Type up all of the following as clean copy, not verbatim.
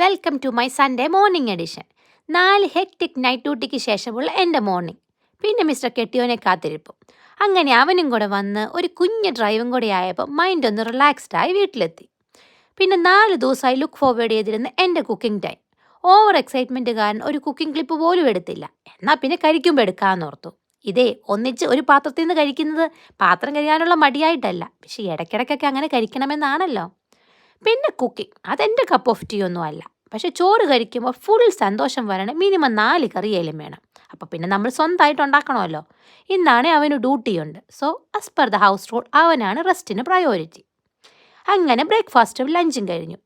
Welcome to my Sunday morning edition. 4 hectic night ഡ്യൂട്ടിക്ക് ശേഷമുള്ള എൻ്റെ മോർണിംഗ്. പിന്നെ മിസ്റ്റർ കെട്ടിയോനെ കാത്തിരിപ്പും. അങ്ങനെ അവനും കൂടെ വന്ന് ഒരു കുഞ്ഞ് ഡ്രൈവും കൂടെ ആയപ്പോൾ മൈൻഡ് ഒന്ന് റിലാക്സ്ഡായി വീട്ടിലെത്തി. പിന്നെ 4 ദിവസമായി ലുക്ക് ഫോർവേഡ് ചെയ്തിരുന്ന എൻ്റെ കുക്കിംഗ് ടൈം. ഓവർ എക്സൈറ്റ്മെൻറ്റ് കാരണം ഒരു കുക്കിംഗ് ക്ലിപ്പ് പോലും എടുത്തില്ല. എന്നാൽ പിന്നെ കഴിക്കുമ്പോൾ എടുക്കാമെന്നോർത്തു. ഇതേ ഒന്നിച്ച് ഒരു പാത്രത്തിൽ നിന്ന് കഴിക്കുന്നത് പാത്രം കഴുകാനുള്ള മടിയായിട്ടല്ല, പക്ഷേ ഇടയ്ക്കിടയ്ക്കൊക്കെ അങ്ങനെ കഴിക്കണമെന്നാണല്ലോ. പിന്നെ കുക്കിംഗ് അതെൻ്റെ കപ്പ് ഓഫ് ടീ ഒന്നും അല്ല. പക്ഷെ ചോറ് കഴിക്കുമ്പോൾ ഫുൾ സന്തോഷം വരണം, മിനിമം 4 കറിയേലും വേണം. അപ്പോൾ പിന്നെ നമ്മൾ സ്വന്തമായിട്ട് ഉണ്ടാക്കണമല്ലോ. ഇന്നാണേ അവന് ഡ്യൂട്ടിയുണ്ട്. So as per the house rule അവനാണ് റെസ്റ്റിന് പ്രയോറിറ്റി. അങ്ങനെ ബ്രേക്ക്ഫാസ്റ്റും ലഞ്ചും കഴിഞ്ഞു.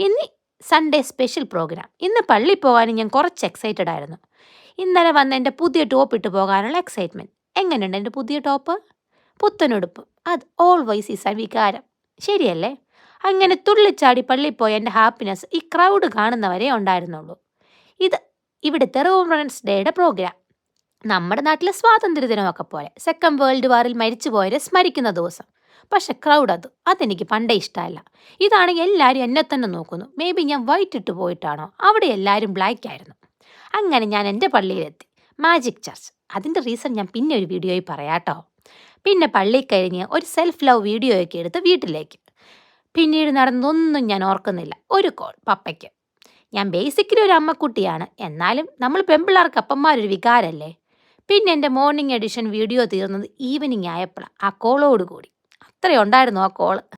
ഇനി സൺഡേ സ്പെഷ്യൽ പ്രോഗ്രാം. ഇന്ന് പള്ളിയിൽ പോകാനും ഞാൻ കുറച്ച് എക്സൈറ്റഡ് ആയിരുന്നു. ഇന്നലെ വന്ന എൻ്റെ പുതിയ ടോപ്പ് ഇട്ട് പോകാനുള്ള എക്സൈറ്റ്മെൻറ്റ്. എങ്ങനെയുണ്ട് എൻ്റെ പുതിയ ടോപ്പ്? പുത്തനുടുപ്പ് അത് ഓൾവൈസ് ഈസ് എ വികാരം, ശരിയല്ലേ? അങ്ങനെ തുള്ളിച്ചാടി പള്ളിയിൽ പോയ എൻ്റെ ഹാപ്പിനെസ് ഈ ക്രൗഡ് കാണുന്നവരെ ഉണ്ടായിരുന്നുള്ളൂ. ഇത് ഇവിടുത്തെ റിമംബറൻസ് ഡേയുടെ പ്രോഗ്രാം. നമ്മുടെ നാട്ടിലെ സ്വാതന്ത്ര്യദിനമൊക്കെ പോലെ സെക്കൻഡ് വേൾഡ് വാറിൽ മരിച്ചുപോയവരെ സ്മരിക്കുന്ന ദിവസം. പക്ഷെ ക്രൗഡ് അതെനിക്ക് പണ്ടേ ഇഷ്ടമല്ല. ഇതാണെങ്കിൽ എല്ലാവരും എന്നെ തന്നെ നോക്കുന്നു. മേ ബി ഞാൻ വൈറ്റ് ഇട്ട് പോയിട്ടാണോ? അവിടെ എല്ലാവരും ബ്ലാക്ക് ആയിരുന്നു. അങ്ങനെ ഞാൻ എൻ്റെ പള്ളിയിലെത്തി, മാജിക് ചർച്ച്. അതിൻ്റെ റീസൺ ഞാൻ പിന്നെ ഒരു വീഡിയോയിൽ പറയാട്ടോ. പിന്നെ പള്ളിയിൽ കഴിഞ്ഞ് ഒരു സെൽഫ് ലവ് വീഡിയോയൊക്കെ എടുത്ത് വീട്ടിലേക്ക്. പിന്നീട് നടന്നൊന്നും ഞാൻ ഓർക്കുന്നില്ല. ഒരു കോൾ പപ്പയ്ക്ക്. ഞാൻ ബേസിക്കലി ഒരു അമ്മക്കുട്ടിയാണ്, എന്നാലും നമ്മൾ പെമ്പിള്ളേർക്ക് അപ്പന്മാരൊരു വികാരമല്ലേ. പിന്നെ എൻ്റെ മോർണിംഗ് എഡിഷൻ വീഡിയോ തീർന്നത് ഈവനിങ് ആയപ്പോഴാണ്, ആ കോളോട് കൂടി. അത്രയുണ്ടായിരുന്നു ആ കോള്.